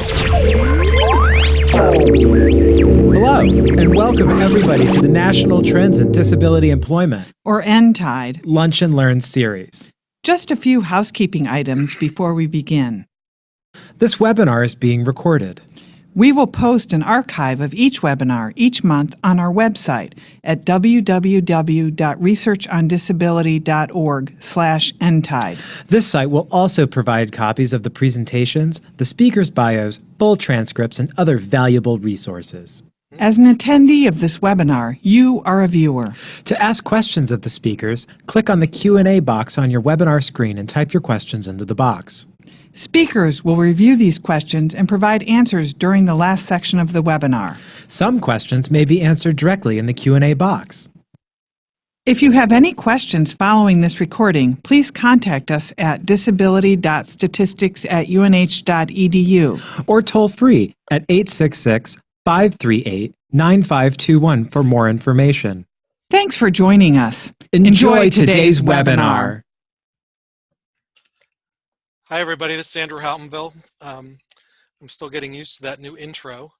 Hello, and welcome everybody to the National Trends in Disability Employment, or nTIDE, Lunch and Learn series. Just a few housekeeping items before we begin. This webinar is being recorded. We will post an archive of each webinar each month on our website at www.researchondisability.org/nTIDE. This site will also provide copies of the presentations, the speakers' bios, full transcripts, and other valuable resources. As an attendee of this webinar, you are a viewer. To ask questions of the speakers, click on the Q&A box on your webinar screen and type your questions into the box. Speakers will review these questions and provide answers during the last section of the webinar. Some questions may be answered directly in the Q&A box. If you have any questions following this recording, please contact us at disability.statistics@unh.edu or toll free at 866-538-9521 for more information. Thanks for joining us. Enjoy today's webinar. Hi everybody, this is Andrew Houghtonville. I'm still getting used to that new intro.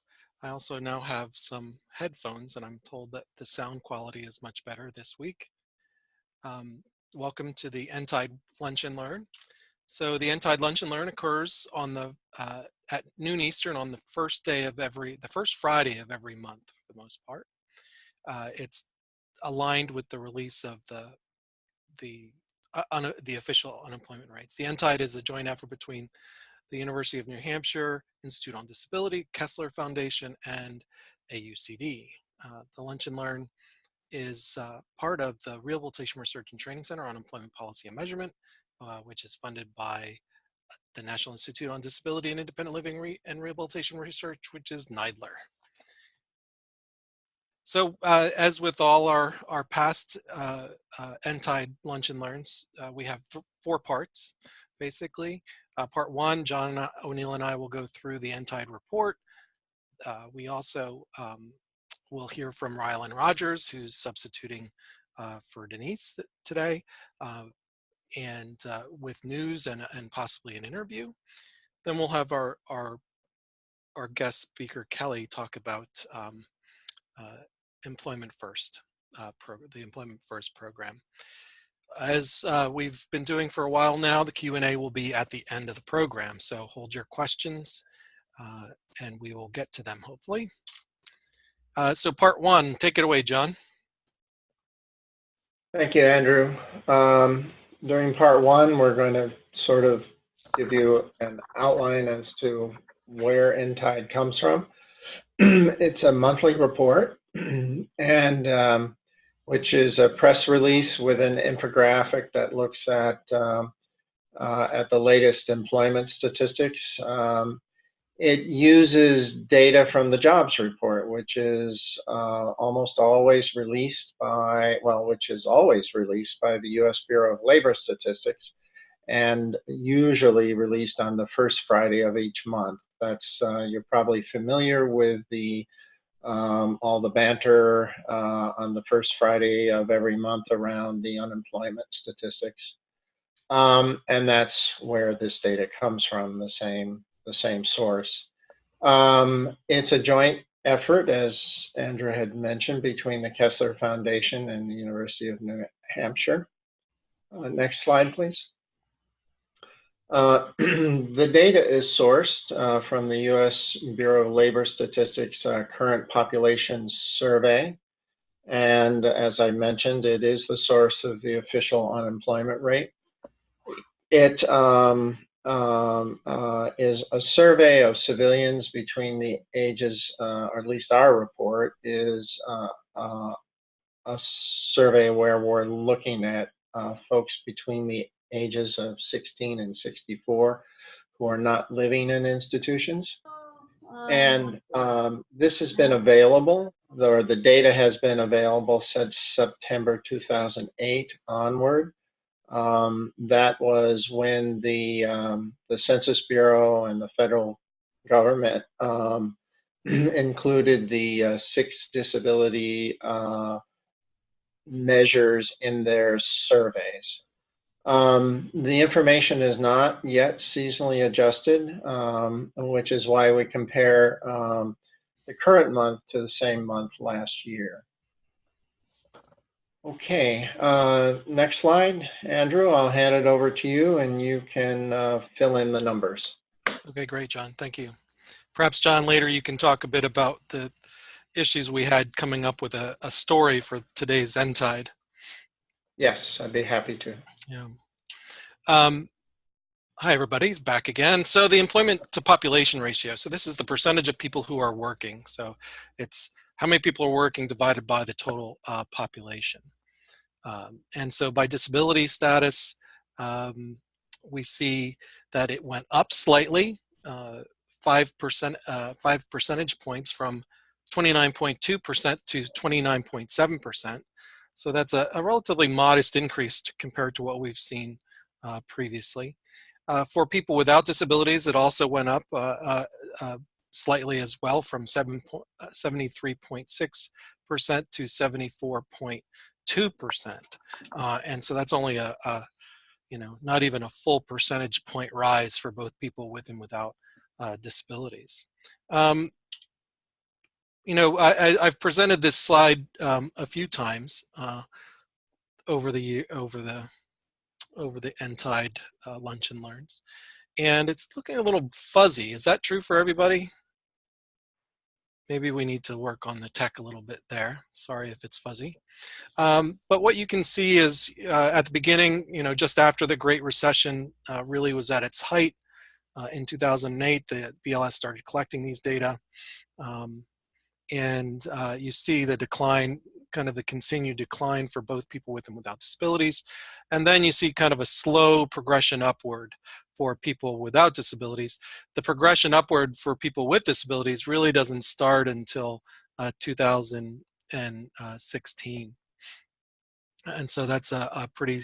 I also now have some headphones and I'm told that the sound quality is much better this week. Welcome to the nTIDE Lunch and Learn. So the nTIDE Lunch and Learn occurs on the at noon Eastern on the first Friday of every month for the most part. It's aligned with the release of the official unemployment rates. The nTIDE is a joint effort between the University of New Hampshire, Institute on Disability, Kessler Foundation, and AUCD. The Lunch and Learn is part of the Rehabilitation Research and Training Center on Employment Policy and Measurement, which is funded by the National Institute on Disability and Independent Living and Rehabilitation Research, which is NIDLR. So as with all our past nTIDE Lunch and Learns, we have 4 parts, basically. Part 1, John O'Neill and I will go through the nTIDE report. We also will hear from Rylan Rodgers, who's substituting for Denise today, and with news and possibly an interview. Then we'll have our guest speaker, Kelly, talk about Employment First, the Employment First program. As we've been doing for a while now, the Q&A will be at the end of the program, so hold your questions and we will get to them hopefully. So part 1, take it away, John. Thank you, Andrew. During part 1, we're going to sort of give you an outline as to where nTIDE comes from. It's a monthly report, and which is a press release with an infographic that looks at the latest employment statistics. It uses data from the jobs report, which is always released by the U.S. Bureau of Labor Statistics, and usually released on the first Friday of each month. That's you're probably familiar with all the banter on the first Friday of every month around the unemployment statistics, and that's where this data comes from, the same source. It's a joint effort, as Andrew had mentioned, between the Kessler Foundation and the University of New Hampshire. Next slide, please. The data is sourced from the U.S. Bureau of Labor Statistics Current Population Survey, and as I mentioned, it is the source of the official unemployment rate. It is a survey of civilians between the ages, or at least our report is a survey where we're looking at folks between the ages of 16 and 64 who are not living in institutions. And this has been available, or the data has been available since September 2008 onward. That was when the Census Bureau and the federal government included the 6 disability measures in their surveys. The information is not yet seasonally adjusted, which is why we compare the current month to the same month last year. Okay, next slide. Andrew, I'll hand it over to you and you can fill in the numbers. Okay, great, John. Thank you. Perhaps, John, later you can talk a bit about the issues we had coming up with a story for today's nTIDE. Yes, I'd be happy to. Yeah. Hi, everybody. Back again. So the employment to population ratio. So this is the percentage of people who are working. So it's how many people are working divided by the total population. And so by disability status, we see that it went up slightly, 5 percentage points from 29.2% to 29.7%. So that's a relatively modest increase compared to what we've seen previously. For people without disabilities, it also went up slightly as well, from 73.6% to 74.2%. And so that's only not even a full percentage point rise for both people with and without disabilities. I've presented this slide a few times over the nTIDE Lunch and Learns, and it's looking a little fuzzy. Is that true for everybody? Maybe we need to work on the tech a little bit there. Sorry if it's fuzzy. But what you can see is at the beginning, just after the Great Recession really was at its height in 2008, the BLS started collecting these data. And you see the decline, kind of the continued decline for both people with and without disabilities. And then you see kind of a slow progression upward for people without disabilities. The progression upward for people with disabilities really doesn't start until 2016. And so that's a pretty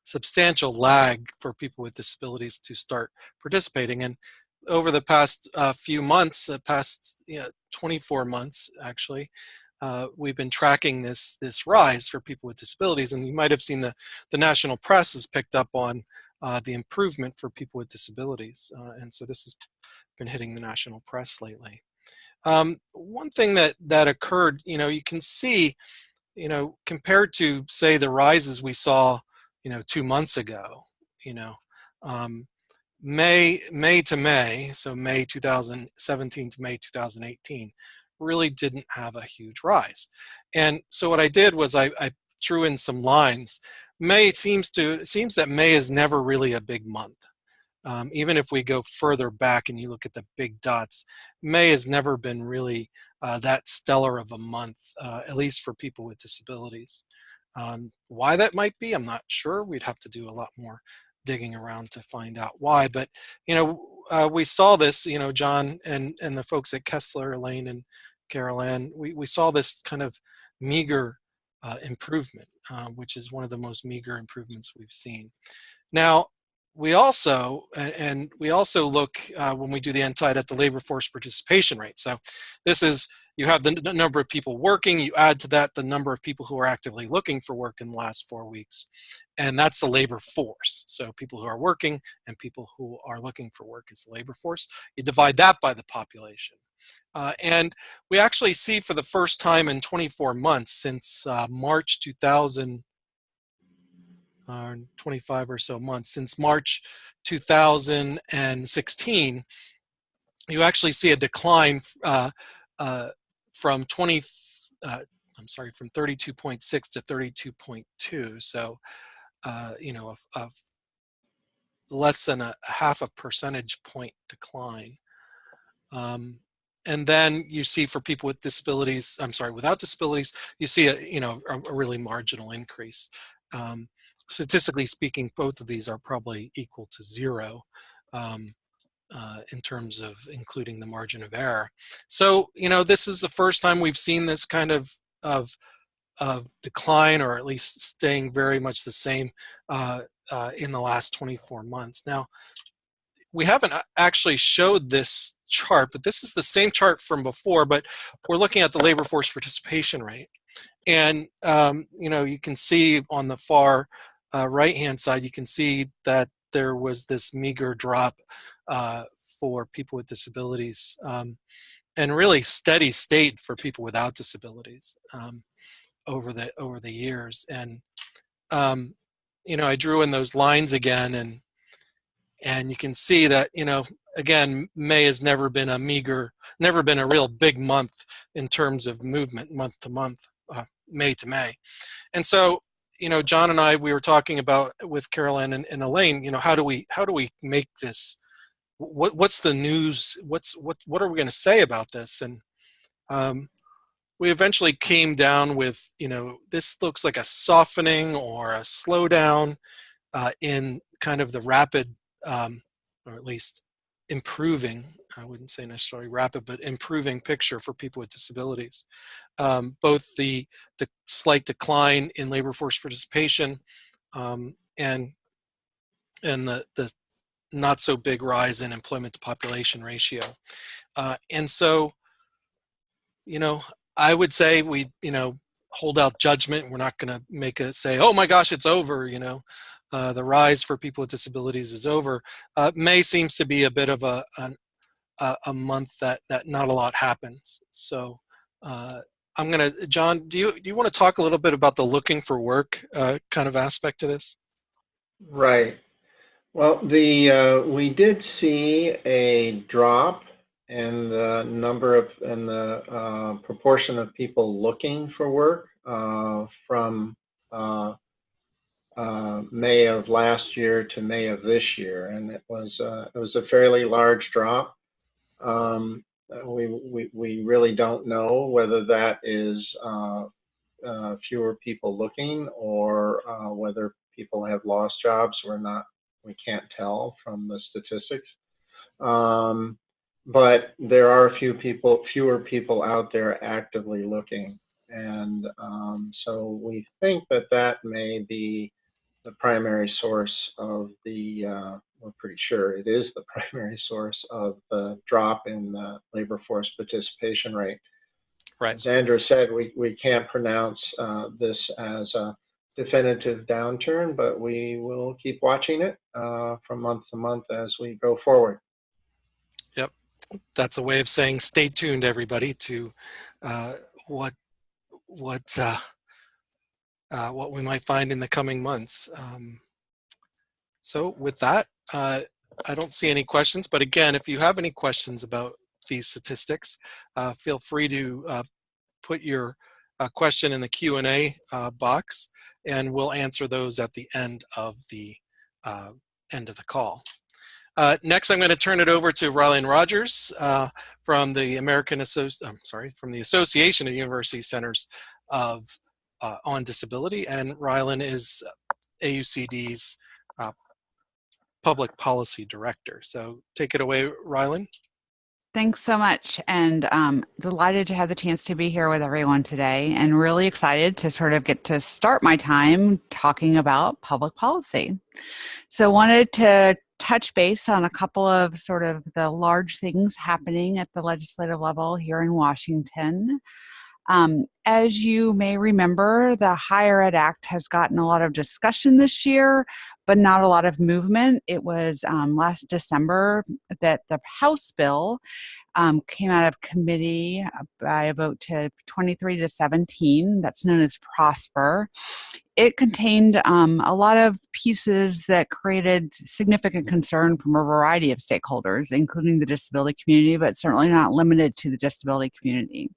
substantial lag for people with disabilities to start participating. And over the past few months, the past 24 months actually, we've been tracking this rise for people with disabilities, and you might have seen the national press has picked up on the improvement for people with disabilities, and so this has been hitting the national press lately. One thing that occurred, you can see, compared to say the rises we saw, 2 months ago, May to May, so May 2017 to May 2018, really didn't have a huge rise. And so what I did was I threw in some lines. It seems that May is never really a big month. Even if we go further back and you look at the big dots, May has never been really that stellar of a month, at least for people with disabilities. Why that might be, I'm not sure. We'd have to do a lot more digging around to find out why. But, we saw this, John and the folks at Kessler, Elaine and Carol Ann, we saw this kind of meager improvement, which is one of the most meager improvements we've seen. Now, we also look when we do the nTIDE at the labor force participation rate. So this is, you have the number of people working, you add to that the number of people who are actively looking for work in the last 4 weeks, and that's the labor force. So people who are working and people who are looking for work is the labor force. You divide that by the population. And we actually see for the first time in 24 months since March 2000, 25 or so months, since March 2016, you actually see a decline from 32.6 to 32.2. So, less than a half a percentage point decline. And then you see for people with disabilities, without disabilities, you see a really marginal increase. Statistically speaking, both of these are probably equal to 0. In terms of including the margin of error. So, this is the first time we've seen this kind of decline, or at least staying very much the same in the last 24 months. Now, we haven't actually showed this chart, but this is the same chart from before, but we're looking at the labor force participation rate. And, you can see on the far right-hand side, you can see that there was this meager drop for people with disabilities, and really steady state for people without disabilities over the years. And I drew in those lines again, and you can see that, again, May has never been a real big month in terms of movement, month to month, May to May. And so, John and I, we were talking about with Carolyn and Elaine, how do we make this? What's the news? What are we going to say about this? And we eventually came down with, this looks like a softening or a slowdown in kind of the rapid, or at least improving, I wouldn't say necessarily rapid, but improving picture for people with disabilities. Both the slight decline in labor force participation and the not so big rise in employment to population ratio. And so, I would say we, hold out judgment. We're not going to say, oh my gosh, it's over, the rise for people with disabilities is over. May seems to be a bit of a month that not a lot happens. So John, do you want to talk a little bit about the looking for work kind of aspect to this? Right. Well, we did see a drop in the number of and the proportion of people looking for work from May of last year to May of this year, and it was a fairly large drop. We really don't know whether that is fewer people looking or whether people have lost jobs. We can't tell from the statistics. But there are fewer people out there actively looking. And so we think that may be the primary source of we're pretty sure it is the primary source of the drop in the labor force participation rate. Right. As Andrew said, we can't pronounce this as a definitive downturn, but we will keep watching it from month to month as we go forward. Yep. That's a way of saying stay tuned, everybody, to what we might find in the coming months. So with that, I don't see any questions, but again, if you have any questions about these statistics, feel free to put your question in the Q&A box, and we'll answer those at the end of the call. Next, I'm going to turn it over to Rylan Rodgers from the from the Association of University Centers on Disability, and Rylan is AUCD's Public Policy Director. So take it away, Rylan. Thanks so much, and delighted to have the chance to be here with everyone today, and really excited to sort of get to start my time talking about public policy. So wanted to touch base on a couple of sort of the large things happening at the legislative level here in Washington. As you may remember, the Higher Ed Act has gotten a lot of discussion this year, but not a lot of movement. It was last December that the House bill came out of committee by a vote to 23-17. That's known as PROSPER. It contained a lot of pieces that created significant concern from a variety of stakeholders, including the disability community, but certainly not limited to the disability community.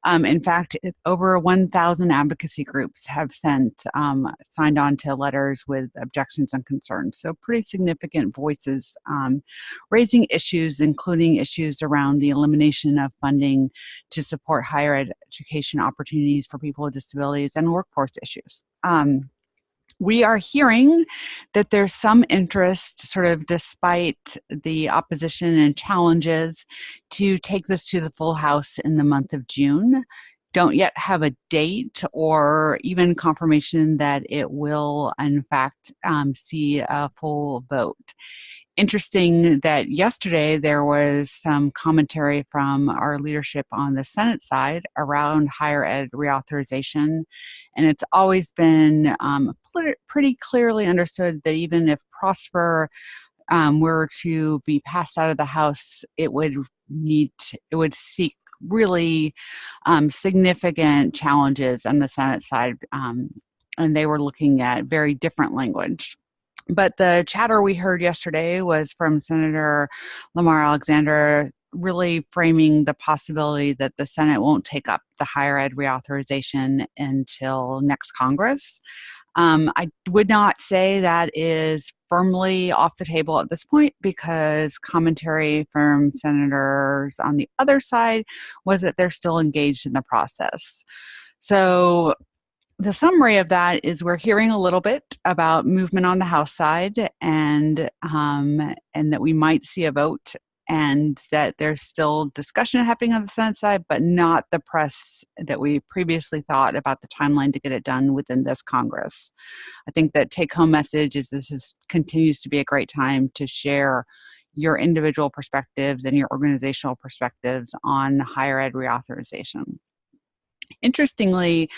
In fact, over 1,000 advocacy groups have signed on to letters with objections and concerns. So pretty significant voices raising issues, including issues around the elimination of funding to support higher education opportunities for people with disabilities and workforce issues. We are hearing that there's some interest, sort of despite the opposition and challenges, to take this to the full House in the month of June. don't yet have a date or even confirmation that it will, in fact, see a full vote. Interesting that yesterday there was some commentary from our leadership on the Senate side around higher ed reauthorization. And it's always been pretty clearly understood that even if Prosper were to be passed out of the House, it would seek really significant challenges on the Senate side. And they were looking at very different language. But the chatter we heard yesterday was from Senator Lamar Alexander, really framing the possibility that the Senate won't take up the higher ed reauthorization until next Congress. I would not say that is firmly off the table at this point, because commentary from senators on the other side was that they're still engaged in the process. So the summary of that is we're hearing a little bit about movement on the House side, and that we might see a vote, and that there's still discussion happening on the Senate side, but not the press that we previously thought about the timeline to get it done within this Congress. I think that take-home message is continues to be a great time to share your individual perspectives and your organizational perspectives on higher ed reauthorization. Interestingly,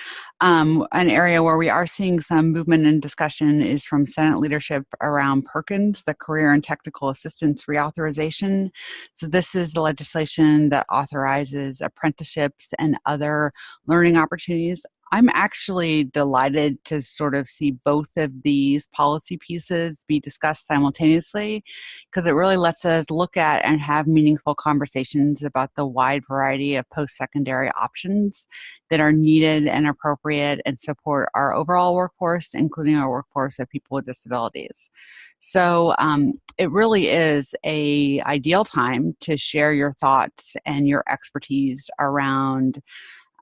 an area where we are seeing some movement and discussion is from Senate leadership around Perkins, the Career and Technical Assistance Reauthorization. So this is the legislation that authorizes apprenticeships and other learning opportunities. I'm actually delighted to sort of see both of these policy pieces be discussed simultaneously, because it really lets us look at and have meaningful conversations about the wide variety of post-secondary options that are needed and appropriate and support our overall workforce, including our workforce of people with disabilities. So it really is an ideal time to share your thoughts and your expertise around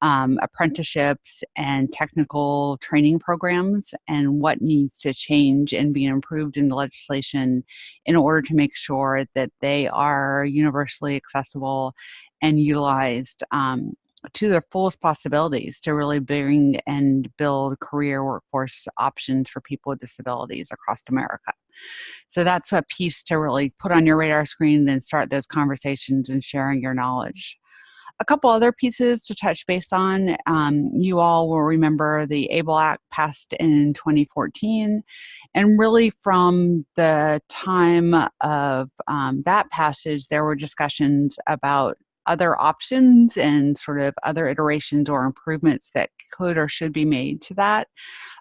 apprenticeships and technical training programs, and what needs to change and be improved in the legislation in order to make sure that they are universally accessible and utilized to their fullest possibilities to really bring and build career workforce options for people with disabilities across America. So that's a piece to really put on your radar screen and start those conversations and sharing your knowledge. A couple other pieces to touch base on. You all will remember the ABLE Act passed in 2014. And really from the time of that passage, there were discussions about other options and sort of other iterations or improvements that could or should be made to that.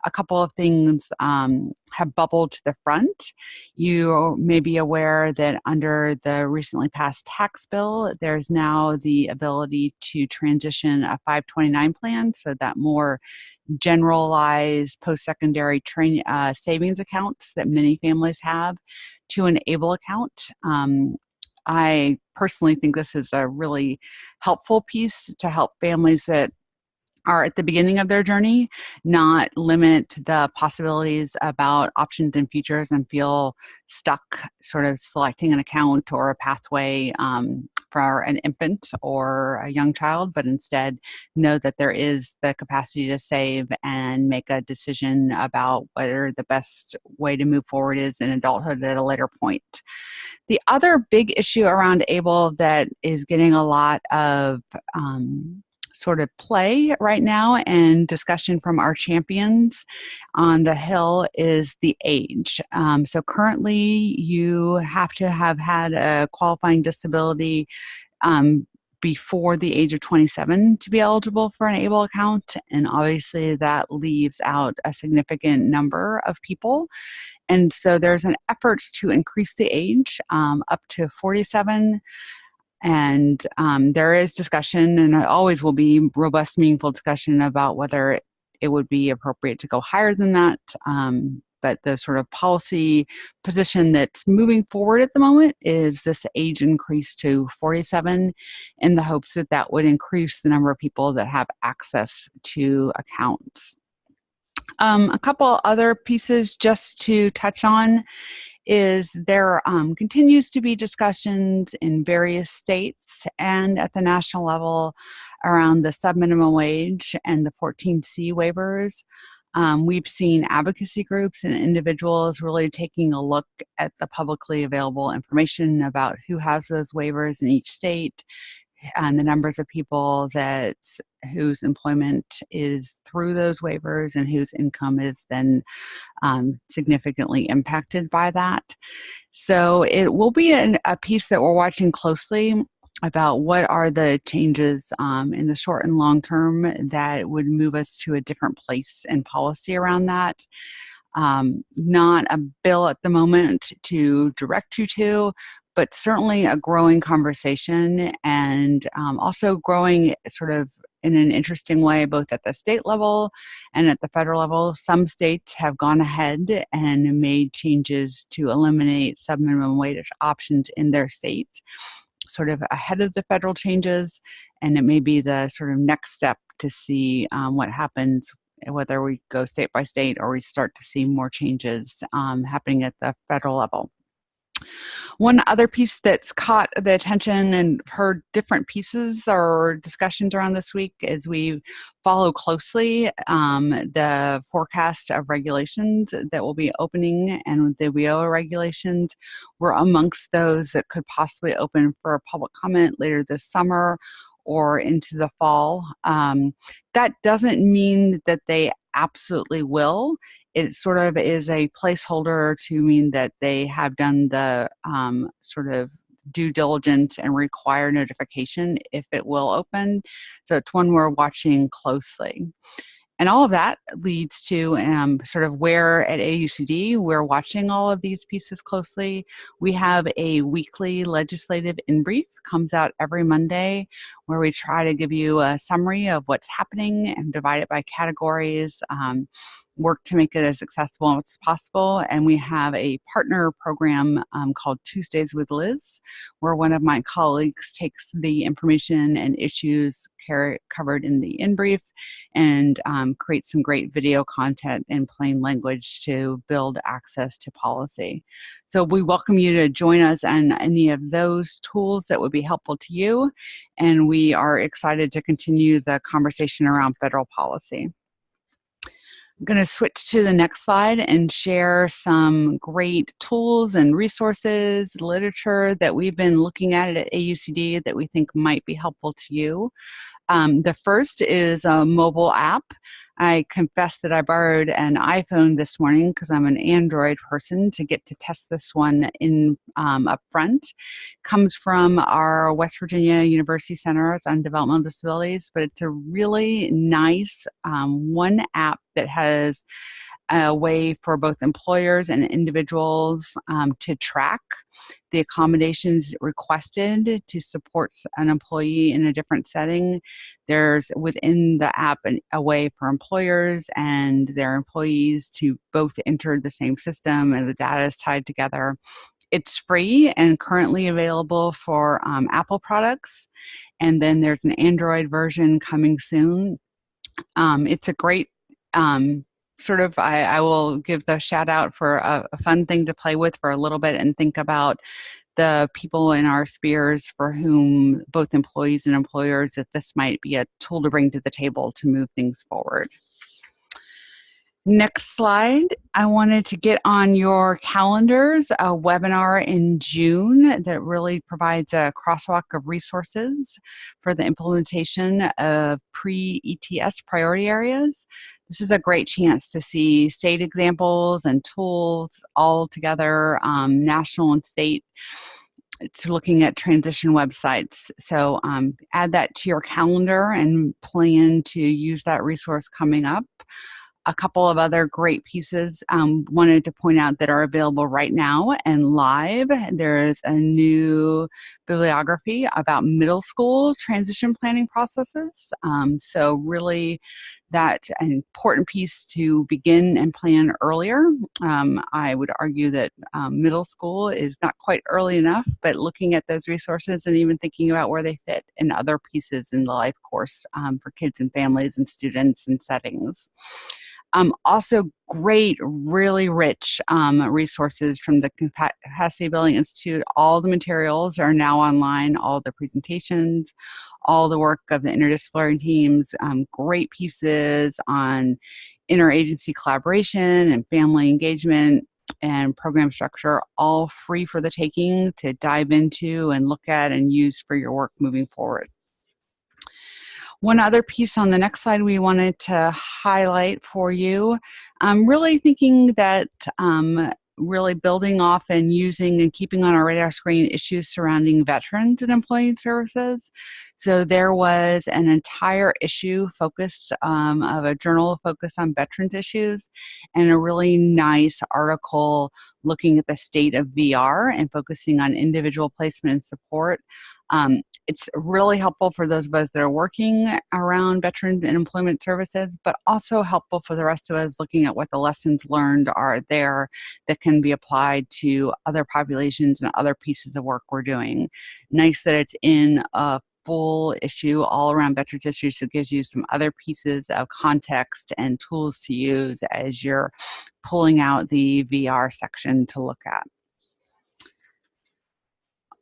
A couple of things have bubbled to the front. You may be aware that under the recently passed tax bill, there's now the ability to transition a 529 plan, so that more generalized post-secondary savings accounts that many families have, to an ABLE account. I personally think this is a really helpful piece to help families that are at the beginning of their journey not limit the possibilities about options and futures and feel stuck sort of selecting an account or a pathway for an infant or a young child, but instead know that there is the capacity to save and make a decision about whether the best way to move forward is in adulthood at a later point. The other big issue around ABLE that is getting a lot of sort of play right now and discussion from our champions on the Hill is the age. So currently you have to have had a qualifying disability before the age of 27 to be eligible for an ABLE account. And obviously that leaves out a significant number of people. And so there's an effort to increase the age up to 47. And there is discussion, and it always will be robust, meaningful discussion about whether it would be appropriate to go higher than that. But the sort of policy position that's moving forward at the moment is this age increase to 47, in the hopes that that would increase the number of people that have access to accounts. A couple other pieces just to touch on is there continues to be discussions in various states and at the national level around the sub-minimum wage and the 14C waivers. We've seen advocacy groups and individuals really taking a look at the publicly available information about who has those waivers in each state and the numbers of people whose employment is through those waivers and whose income is then significantly impacted by that. So it will be a piece that we're watching closely about what are the changes in the short and long term that would move us to a different place in policy around that. Not a bill at the moment to direct you to, but certainly a growing conversation, and also growing sort of in an interesting way, both at the state level and at the federal level. Some states have gone ahead and made changes to eliminate sub-minimum wage options in their state, sort of ahead of the federal changes, and it may be the sort of next step to see what happens, whether we go state by state or we start to see more changes happening at the federal level. One other piece that's caught the attention and heard different pieces or discussions around this week is we follow closely the forecast of regulations that will be opening, and the WIOA regulations were amongst those that could possibly open for a public comment later this summer or into the fall. That doesn't mean that they absolutely will. It sort of is a placeholder to mean that they have done the sort of due diligence and require notification if it will open. So it's one we're watching closely. And all of that leads to sort of where at AUCD we're watching all of these pieces closely. We have a weekly legislative in-brief, comes out every Monday, where we try to give you a summary of what's happening and divide it by categories, work to make it as accessible as possible. And we have a partner program called Tuesdays with Liz, where one of my colleagues takes the information and issues covered in the in-brief and creates some great video content in plain language to build access to policy. So we welcome you to join us on any of those tools that would be helpful to you. And we are excited to continue the conversation around federal policy. I'm going to switch to the next slide and share some great tools and resources, literature that we've been looking at AUCD that we think might be helpful to you. The first is a mobile app. I confess that I borrowed an iPhone this morning because I'm an Android person to get to test this one in up front. Comes from our West Virginia University Center on Developmental Disabilities, but it's a really nice one app that has a way for both employers and individuals to track the accommodations requested to support an employee in a different setting. There's within the app a way for employers and their employees to both enter the same system, and the data is tied together. It's free and currently available for Apple products, and then there's an Android version coming soon. It's a great sort of, I will give the shout out for a fun thing to play with for a little bit and think about the people in our spheres for whom, both employees and employers, that this might be a tool to bring to the table to move things forward. Next slide. I wanted to get on your calendars a webinar in June that really provides a crosswalk of resources for the implementation of pre-ETS priority areas. This is a great chance to see state examples and tools all together, national and state, to looking at transition websites. So add that to your calendar and plan to use that resource coming up. A couple of other great pieces wanted to point out that are available right now and live. There's a new bibliography about middle school transition planning processes. So really that an important piece to begin and plan earlier. I would argue that middle school is not quite early enough, but looking at those resources and even thinking about where they fit in other pieces in the life course for kids and families and students and settings. Also great, really rich resources from the Capacity Building Institute. All the materials are now online, all the presentations, all the work of the interdisciplinary teams, great pieces on interagency collaboration and family engagement and program structure, all free for the taking to dive into and look at and use for your work moving forward. One other piece on the next slide we wanted to highlight for you, I'm really thinking that really building off and using and keeping on our radar screen issues surrounding veterans and employee services. So there was an entire issue focused of a journal focused on veterans issues, and a really nice article looking at the state of VR and focusing on individual placement and support. It's really helpful for those of us that are working around veterans and employment services, but also helpful for the rest of us looking at what the lessons learned are there that can be applied to other populations and other pieces of work we're doing. Nice that it's in a full issue all around veterans issues, so it gives you some other pieces of context and tools to use as you're pulling out the VR section to look at.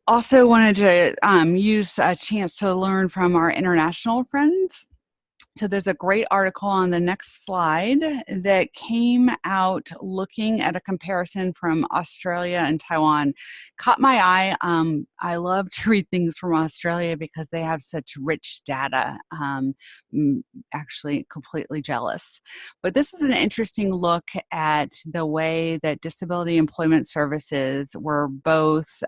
Also wanted to use a chance to learn from our international friends. So there's a great article on the next slide that came out looking at a comparison from Australia and Taiwan. Caught my eye. I love to read things from Australia because they have such rich data. Actually completely jealous. But this is an interesting look at the way that disability employment services were both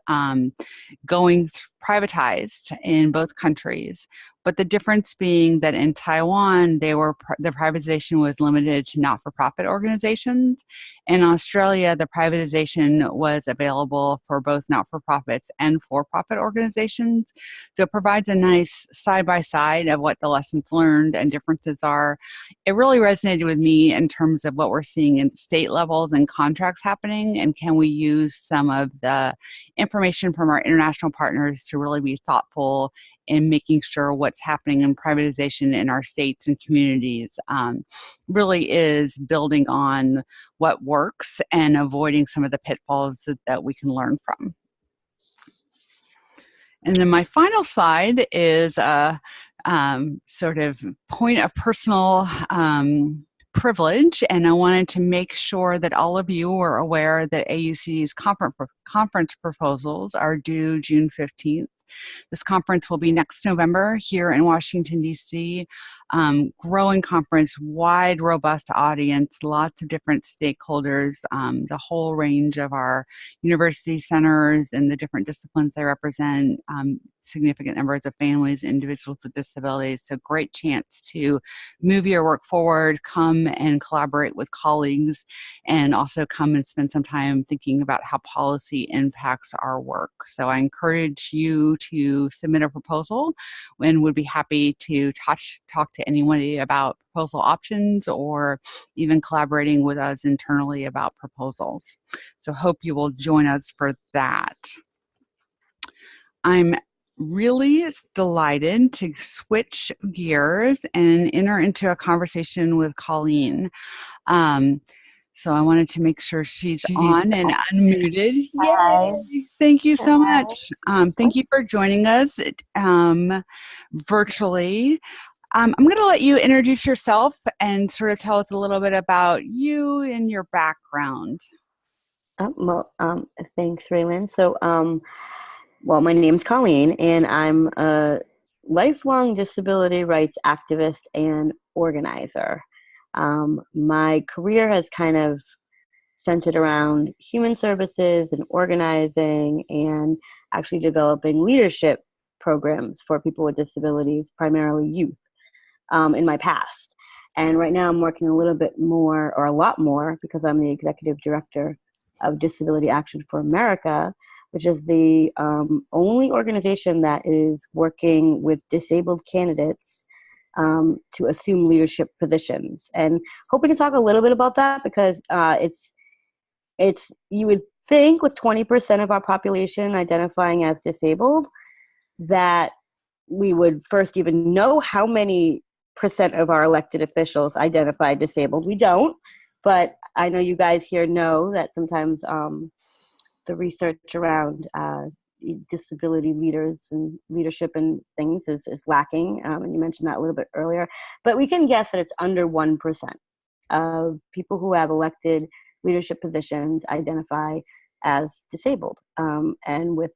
going privatized in both countries. But the difference being that in Taiwan, the privatization was limited to not-for-profit organizations. In Australia, the privatization was available for both not-for-profits and for-profit organizations. So it provides a nice side-by-side of what the lessons learned and differences are. It really resonated with me in terms of what we're seeing in state levels and contracts happening, and can we use some of the information from our international partners to really be thoughtful in making sure what's happening in privatization in our states and communities really is building on what works and avoiding some of the pitfalls that we can learn from. And then my final slide is a sort of point of personal privilege, and I wanted to make sure that all of you were aware that AUC's conference proposals are due June 15th. This conference will be next November here in Washington, D.C. Growing conference, wide, robust audience, lots of different stakeholders, the whole range of our university centers and the different disciplines they represent, significant numbers of families, individuals with disabilities. So great chance to move your work forward, come and collaborate with colleagues, and also come and spend some time thinking about how policy impacts our work. So I encourage you to submit a proposal and would be happy to talk to anybody about proposal options or even collaborating with us internally about proposals. So hope you will join us for that. I'm really delighted to switch gears and enter into a conversation with Colleen. So I wanted to make sure she's on and unmuted. Yay! Thank you so much. Thank you for joining us virtually. I'm going to let you introduce yourself and sort of tell us a little bit about you and your background. Thanks, Raylan. So, well, my name's Colleen, and I'm a lifelong disability rights activist and organizer. My career has kind of centered around human services and organizing and actually developing leadership programs for people with disabilities, primarily youth, in my past. And right now I'm working a little bit more, or a lot more, because I'm the executive director of Disability Action for America, which is the only organization that is working with disabled candidates to assume leadership positions. And hoping to talk a little bit about that because it's you would think with 20% of our population identifying as disabled that we would first even know how many of our elected officials identify disabled. We don't, but I know you guys here know that sometimes the research around disability leaders and leadership and things is lacking. And you mentioned that a little bit earlier, but we can guess that it's under 1% of people who have elected leadership positions identify as disabled. And with,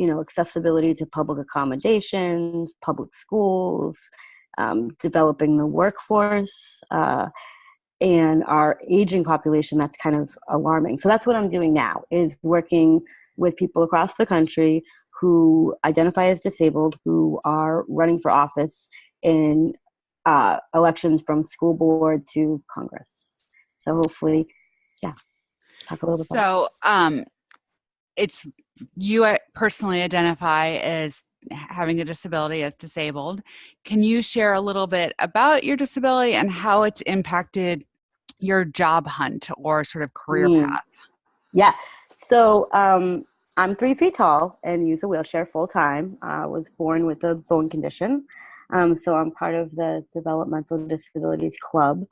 accessibility to public accommodations, public schools, developing the workforce, and our aging population, that's kind of alarming. So that's what I'm doing now, is working with people across the country who identify as disabled, who are running for office in elections from school board to Congress. So hopefully, talk a little bit about So it's you personally identify as having a disability, as disabled. Can you share a little bit about your disability and how it's impacted your job hunt or sort of career path? Yeah. So I'm 3 feet tall and use a wheelchair full time. I was born with a bone condition. So I'm part of the Developmental Disabilities Club.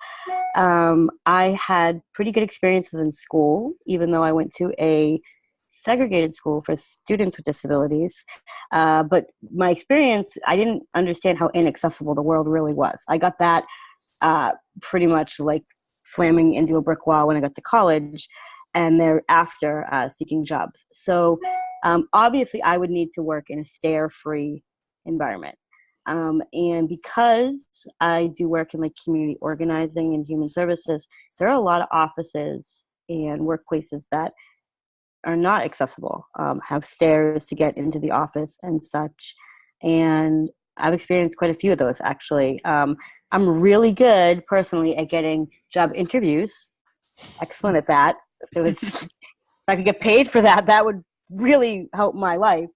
I had pretty good experiences in school, even though I went to a segregated school for students with disabilities. But my experience, I didn't understand how inaccessible the world really was. I got that pretty much like slamming into a brick wall when I got to college, and thereafter seeking jobs. So obviously I would need to work in a stare-free environment. And because I do work in like community organizing and human services, there are a lot of offices and workplaces that are not accessible, have stairs to get into the office and such. And I've experienced quite a few of those, actually. I'm really good personally at getting job interviews. Excellent at that. If I could get paid for that, that would really help my life.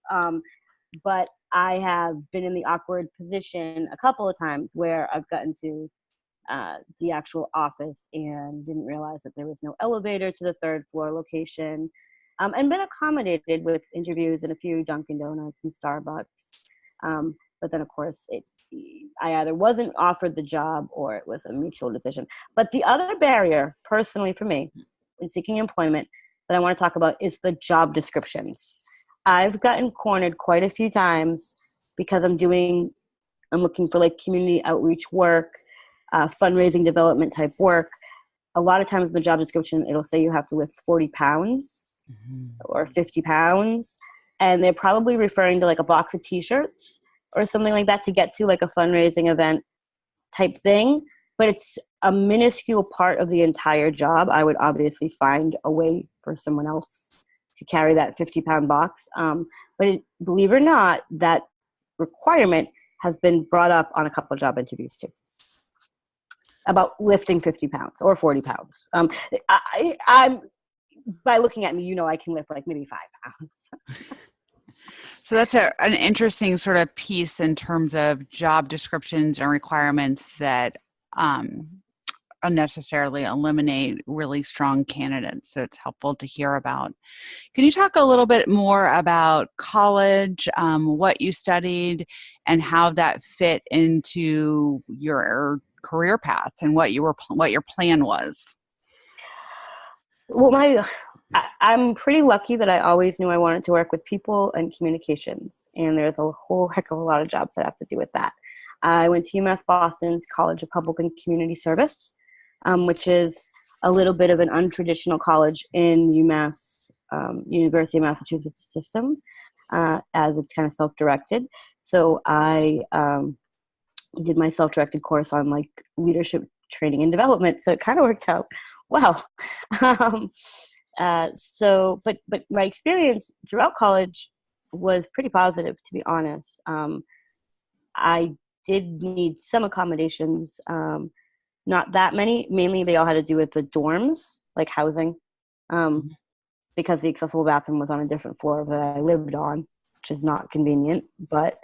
But I have been in the awkward position a couple of times where I've gotten to the actual office and didn't realize that there was no elevator to the 3rd floor location, and been accommodated with interviews in a few Dunkin' Donuts and Starbucks. But then, of course, I either wasn't offered the job or it was a mutual decision. But the other barrier, personally for me, in seeking employment that I want to talk about is the job descriptions. I've gotten cornered quite a few times because I'm looking for like community outreach work, fundraising development type work. A lot of times in the job description, it'll say you have to lift 40 pounds or 50 pounds. And they're probably referring to like a box of t-shirts or something like that to get to like a fundraising event type thing. But it's a minuscule part of the entire job. I would obviously find a way for someone else to carry that 50-pound box. But believe it or not, that requirement has been brought up on a couple of job interviews too, about lifting 50 pounds or 40 pounds. I'm by looking at me, I can lift like maybe 5 pounds. So that's an interesting sort of piece in terms of job descriptions and requirements that unnecessarily eliminate really strong candidates. So it's helpful to hear about. Can you talk a little bit more about college, what you studied, and how that fit into your career path and what your plan was? Well, I'm pretty lucky that I always knew I wanted to work with people and communications, and there's a whole heck of a lot of jobs that have to do with that. I went to UMass Boston's College of Public and Community Service, which is a little bit of an untraditional college in UMass, University of Massachusetts system, as it's kind of self-directed. So I did my self-directed course on like leadership training and development, so it kind of worked out well. But my experience throughout college was pretty positive, to be honest. I did need some accommodations, not that many. Mainly they all had to do with the dorms, like housing, because the accessible bathroom was on a different floor that I lived on, which is not convenient. But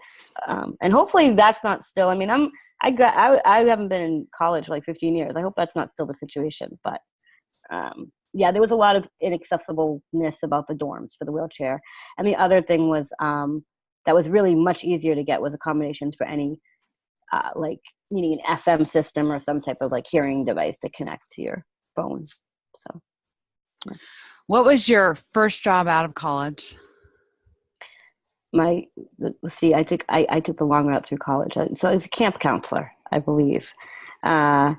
and hopefully that's not still. I mean, I haven't been in college for like 15 years. I hope that's not still the situation. But yeah, there was a lot of inaccessibleness about the dorms for the wheelchair. And the other thing was that was really much easier to get was accommodations for any like needing an FM system or some type of like hearing device to connect to your phone. So, yeah. What was your first job out of college? I took the long route through college. So I was a camp counselor, I believe. I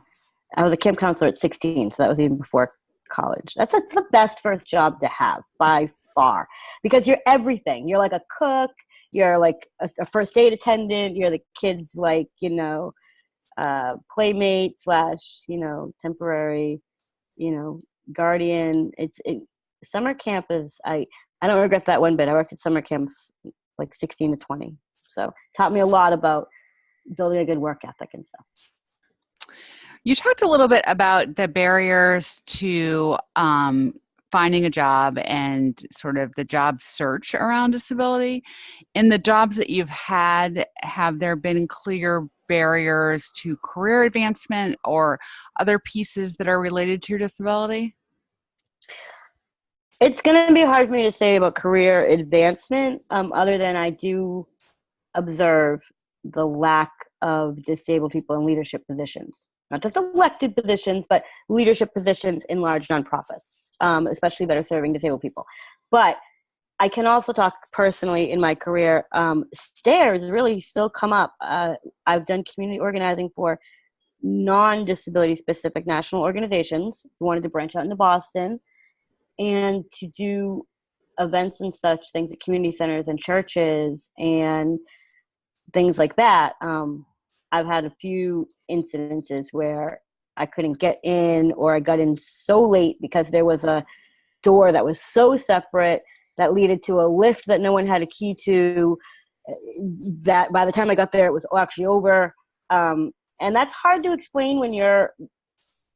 was a camp counselor at 16, so that was even before college. That's the best first job to have by far, because you're everything. You're like a cook, you're like a first aid attendant, you're the kids' like, playmate / temporary, guardian. Summer camp is, I don't regret that one bit. I worked at summer camps like 16 to 20. So taught me a lot about building a good work ethic and stuff. You talked a little bit about the barriers to finding a job and sort of the job search around disability. In the jobs that you've had, have there been clear barriers to career advancement or other pieces that are related to your disability? It's going to be hard for me to say about career advancement, other than I do observe the lack of disabled people in leadership positions. Not just elected positions, but leadership positions in large nonprofits, especially that are serving disabled people. But I can also talk personally in my career. Stairs really still come up. I've done community organizing for non-disability specific national organizations who wanted to branch out into Boston and to do events and such things at community centers and churches and things like that. I've had a few incidences where I couldn't get in, or I got in so late because there was a door that was so separate that leaded to a lift that no one had a key to, that by the time I got there, it was actually over. And that's hard to explain when you're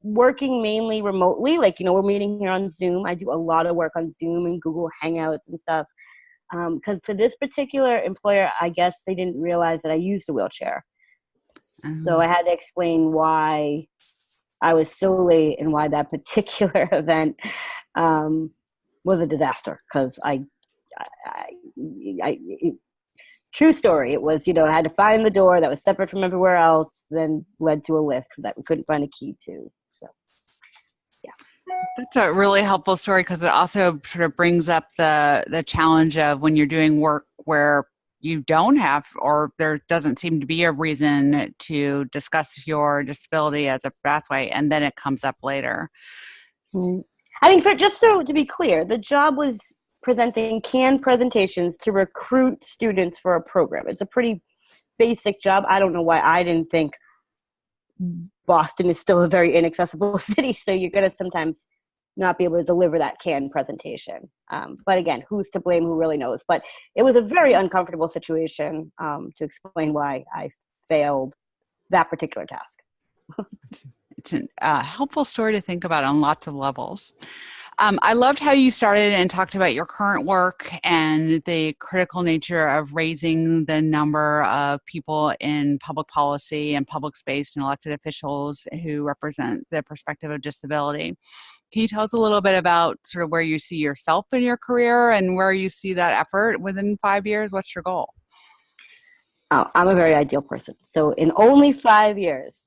working mainly remotely. Like, we're meeting here on Zoom. I do a lot of work on Zoom and Google Hangouts and stuff. Because for this particular employer, I guess they didn't realize that I used a wheelchair. So I had to explain why I was so late and why that particular event was a disaster. Because true story, it was, I had to find the door that was separate from everywhere else, then led to a lift that we couldn't find a key to. So, yeah. That's a really helpful story, because it also sort of brings up the challenge of when you're doing work where you don't have, or there doesn't seem to be a reason to discuss your disability as a pathway, and then it comes up later. I mean, to be clear, the job was presenting canned presentations to recruit students for a program. It's a pretty basic job. I don't know why I didn't think Boston is still a very inaccessible city, so you're going to sometimes not be able to deliver that canned presentation. But again, who's to blame? Who really knows? But it was a very uncomfortable situation to explain why I failed that particular task. It's a helpful story to think about on lots of levels. I loved how you started and talked about your current work and the critical nature of raising the number of people in public policy and public space and elected officials who represent the perspective of disability. Can you tell us a little bit about sort of where you see yourself in your career and where you see that effort within 5 years? What's your goal? Oh, I'm a very ideal person. So in only 5 years,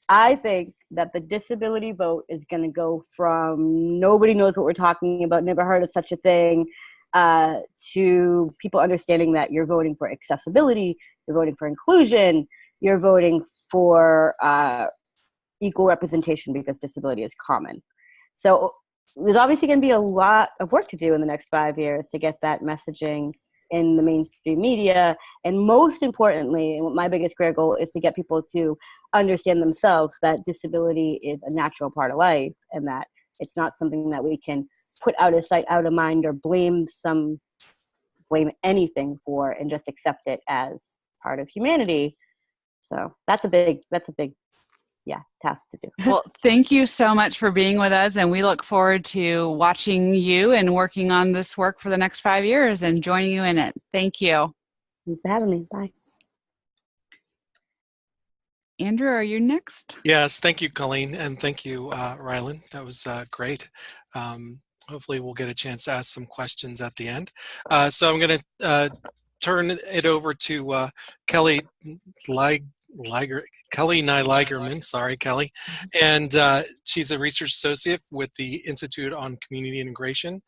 I think that the disability vote is going to go from nobody knows what we're talking about, never heard of such a thing, to people understanding that you're voting for accessibility, you're voting for inclusion, you're voting for equal representation because disability is common. So there's obviously going to be a lot of work to do in the next 5 years to get that messaging in the mainstream media. And most importantly, and my biggest career goal is to get people to understand themselves that disability is a natural part of life, and that it's not something that we can put out of sight, out of mind, or blame anything for, and just accept it as part of humanity. So that's a big task to do. Well, thank you so much for being with us, and we look forward to watching you and working on this work for the next 5 years and joining you in it. Thank you. Thanks for having me. Bye. Andrew, are you next? Yes, thank you, Colleen, and thank you, Rylan. That was great. Hopefully we'll get a chance to ask some questions at the end. So I'm going to turn it over to Kelly Ligerman, sorry, Kelly. And she's a research associate with the Institute on Community Integration,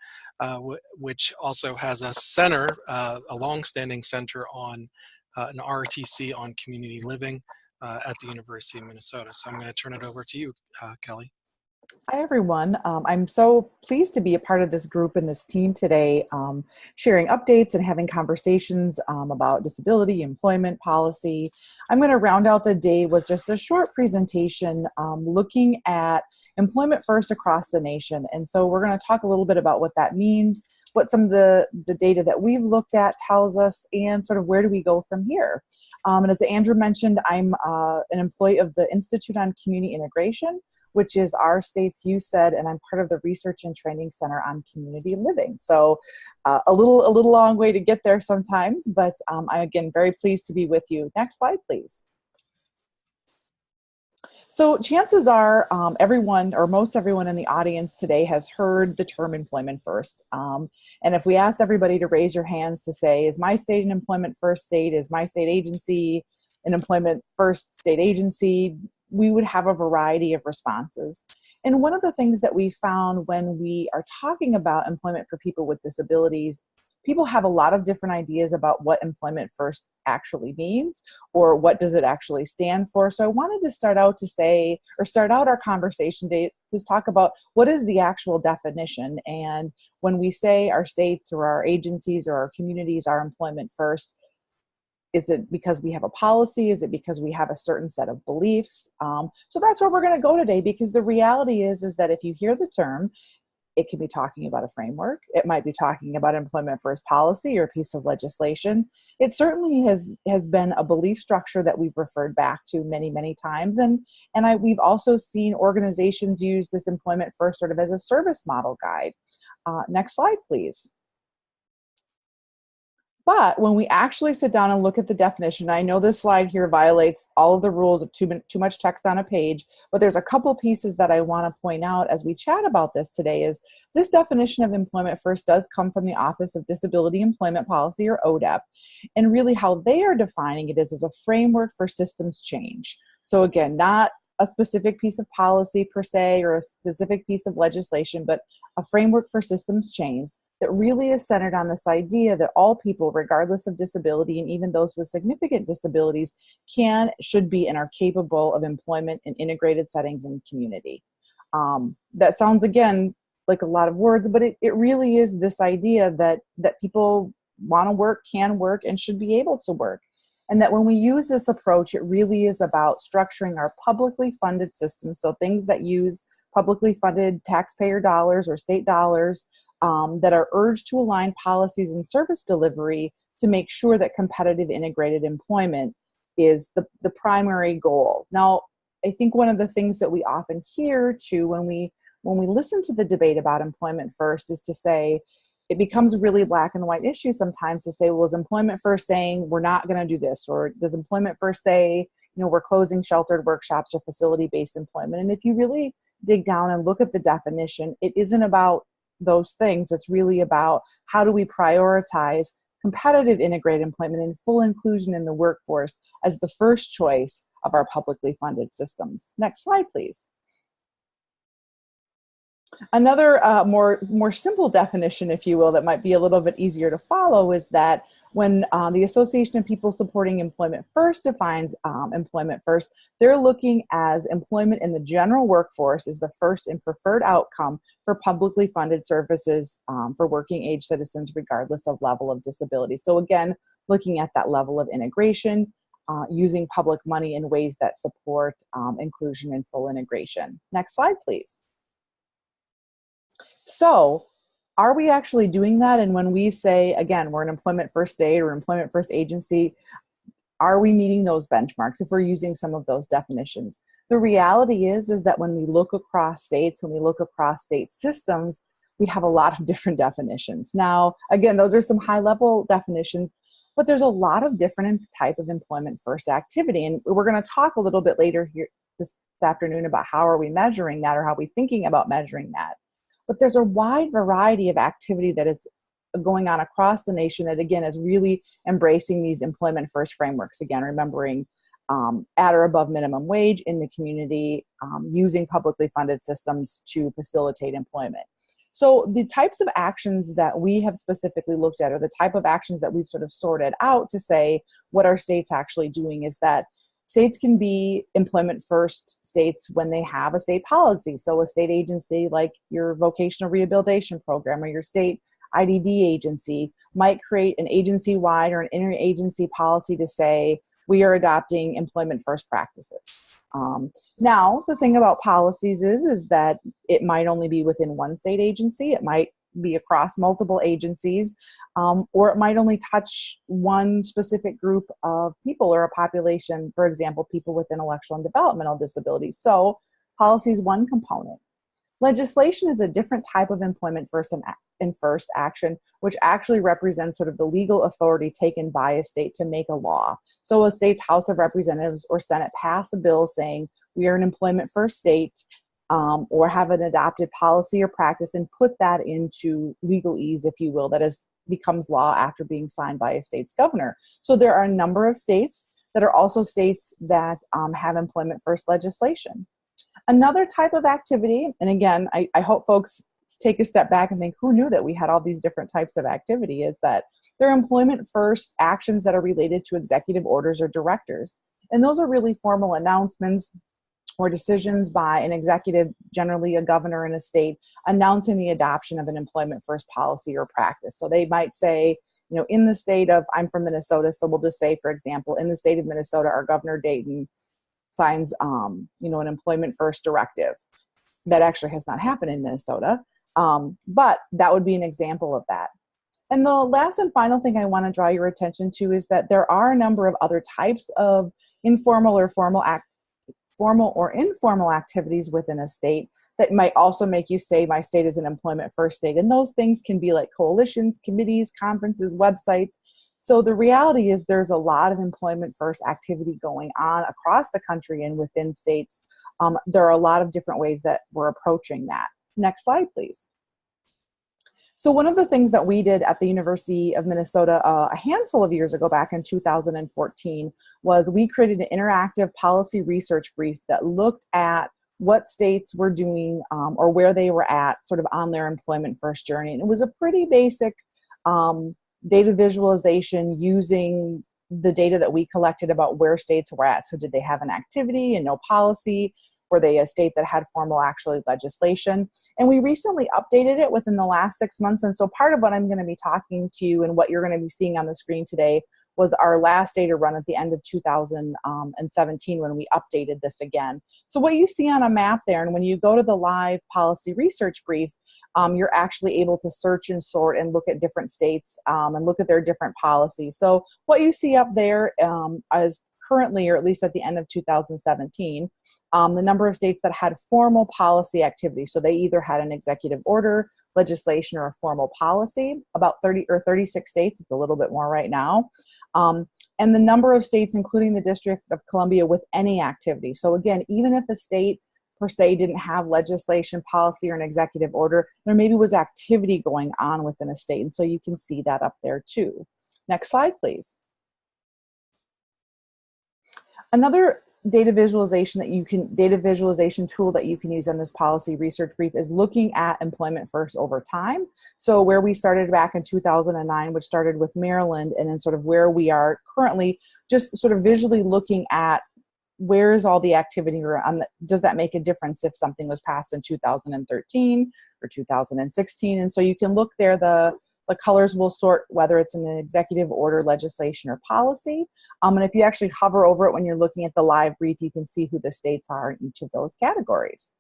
which also has a center, a long-standing center on an RTC on community living at the University of Minnesota. So I'm going to turn it over to you, Kelly. Hi, everyone. I'm so pleased to be a part of this group and this team today, sharing updates and having conversations about disability, employment policy. I'm going to round out the day with just a short presentation looking at employment first across the nation. And so we're going to talk a little bit about what that means, what some of the data that we've looked at tells us, and sort of where do we go from here. And as Andrew mentioned, I'm an employee of the Institute on Community Integration, which is our state's USED, and I'm part of the Research and Training Center on Community Living. So a little long way to get there sometimes, but I'm again very pleased to be with you. Next slide, please. So chances are everyone or most everyone in the audience today has heard the term employment first. And if we asked everybody to raise your hands to say, is my state an employment first state? Is my state agency an employment first state agency? We would have a variety of responses. And one of the things that we found when we are talking about employment for people with disabilities, people have a lot of different ideas about what employment first actually means, or what does it actually stand for. So I wanted to start out to say, or start out our conversation today to talk about what is the actual definition. And when we say our states or our agencies or our communities are employment first, is it because we have a policy? Is it because we have a certain set of beliefs? So that's where we're going to go today, because the reality is that if you hear the term, it can be talking about a framework. It might be talking about employment first policy or a piece of legislation. It certainly has been a belief structure that we've referred back to many, many times. And we've also seen organizations use this employment first sort of as a service model guide. Next slide, please. But when we actually sit down and look at the definition, I know this slide here violates all of the rules of too much text on a page, but there's a couple pieces that I want to point out as we chat about this today. Is this definition of employment first does come from the Office of Disability Employment Policy, or ODEP, and really how they are defining it is as a framework for systems change. So again, not a specific piece of policy per se or a specific piece of legislation, but a framework for systems change that really is centered on this idea that all people, regardless of disability, and even those with significant disabilities, should be, and are capable of employment in integrated settings in the community. That sounds, again, like a lot of words, but it really is this idea that people want to work, can work, and should be able to work. And that when we use this approach, it really is about structuring our publicly funded systems, so things that use publicly funded taxpayer dollars or state dollars, that are urged to align policies and service delivery to make sure that competitive integrated employment is the primary goal. Now, I think one of the things that we often hear too when we listen to the debate about employment first is to say, it becomes a really black and white issue sometimes to say, well, is employment first saying we're not going to do this? Or does employment first say, we're closing sheltered workshops or facility-based employment? And if you really dig down and look at the definition, it isn't about those things. It's really about how do we prioritize competitive integrated employment and full inclusion in the workforce as the first choice of our publicly funded systems. Next slide, please. Another more simple definition, if you will, that might be a little bit easier to follow is that when the Association of People Supporting Employment First defines employment first, they're looking as employment in the general workforce is the first and preferred outcome for publicly funded services for working age citizens, regardless of level of disability. So again, looking at that level of integration, using public money in ways that support inclusion and full integration. Next slide, please. So, are we actually doing that? And when we say, again, we're an employment first state or employment first agency, are we meeting those benchmarks if we're using some of those definitions? The reality is that when we look across states, when we look across state systems, we have a lot of different definitions. Now, again, those are some high-level definitions, but there's a lot of different type of employment first activity. And we're going to talk a little bit later here this afternoon about how are we measuring that or how are we thinking about measuring that. But there's a wide variety of activity that is going on across the nation that, again, is really embracing these employment first frameworks. Again, remembering at or above minimum wage in the community, using publicly funded systems to facilitate employment. So the types of actions that we have specifically looked at, or the type of actions that we've sort of sorted out to say what are states actually doing, is that states can be employment first states when they have a state policy. So a state agency like your vocational rehabilitation program or your state IDD agency might create an agency-wide or an interagency policy to say, we are adopting employment first practices. Now, the thing about policies is that it might only be within one state agency, it might be across multiple agencies, or it might only touch one specific group of people or a population, for example, people with intellectual and developmental disabilities. So policy is one component. Legislation is a different type of employment first and first action, which actually represents sort of the legal authority taken by a state to make a law. So a state's House of Representatives or Senate pass a bill saying we are an employment first state, or have an adopted policy or practice and put that into legalese, if you will, that becomes law after being signed by a state's governor. So there are a number of states that are also states that have employment first legislation. Another type of activity, and again, I hope folks take a step back and think, who knew that we had all these different types of activity, is that there are employment first actions that are related to executive orders or directives. And those are really formal announcements or decisions by an executive, generally a governor in a state, announcing the adoption of an employment first policy or practice. So they might say, you know, in the state of, I'm from Minnesota, so we'll just say, for example, in the state of Minnesota, our Governor Dayton signs, an employment first directive. That actually has not happened in Minnesota, but that would be an example of that. And the last and final thing I want to draw your attention to is that there are a number of other types of informal or formal or informal activities within a state that might also make you say my state is an employment first state. And those things can be like coalitions, committees, conferences, websites. So the reality is there's a lot of employment first activity going on across the country and within states. There are a lot of different ways that we're approaching that. Next slide, please. So one of the things that we did at the University of Minnesota a handful of years ago, back in 2014, was we created an interactive policy research brief that looked at what states were doing or where they were at sort of on their employment first journey. And it was a pretty basic data visualization using the data that we collected about where states were at. So did they have an activity and no policy? Were they a state that had formal actually legislation? And we recently updated it within the last 6 months. And so part of what I'm going to be talking to you and what you're going to be seeing on the screen today was our last data run at the end of 2017 when we updated this again. So what you see on a map there, and when you go to the live policy research brief, you're actually able to search and sort and look at different states and look at their different policies. So what you see up there is currently, or at least at the end of 2017, the number of states that had formal policy activity. So they either had an executive order, legislation, or a formal policy, about 30 or 36 states. It's a little bit more right now. And the number of states, including the District of Columbia, with any activity. So again, even if a state per se didn't have legislation, policy, or an executive order, there maybe was activity going on within a state. And so you can see that up there too. Next slide, please. Another data visualization tool that you can use on this policy research brief is looking at employment first over time. So where we started back in 2009, which started with Maryland, and then sort of where we are currently, just sort of visually looking at where is all the activity, or does that make a difference if something was passed in 2013 or 2016? And so you can look there, the colors will sort whether it's an executive order, legislation, or policy. And if you actually hover over it when you're looking at the live brief, you can see who the states are in each of those categories.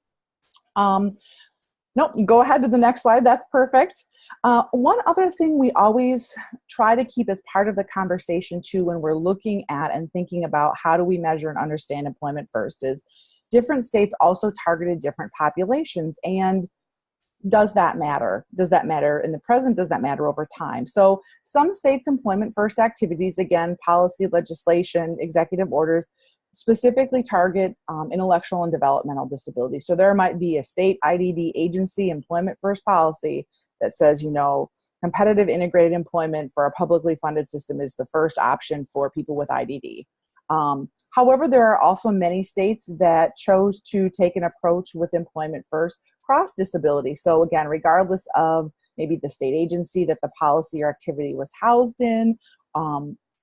Nope, go ahead to the next slide. That's perfect. One other thing we always try to keep as part of the conversation too when we're looking at and thinking about how do we measure and understand employment first is different states also targeted different populations. And does that matter? Does that matter in the present? Does that matter over time? So some states' employment first activities, again, policy, legislation, executive orders, specifically target intellectual and developmental disabilities. So there might be a state IDD agency employment first policy that says, competitive integrated employment for a publicly funded system is the first option for people with IDD. However, there are also many states that chose to take an approach with employment first cross disability. So again, regardless of maybe the state agency that the policy or activity was housed in,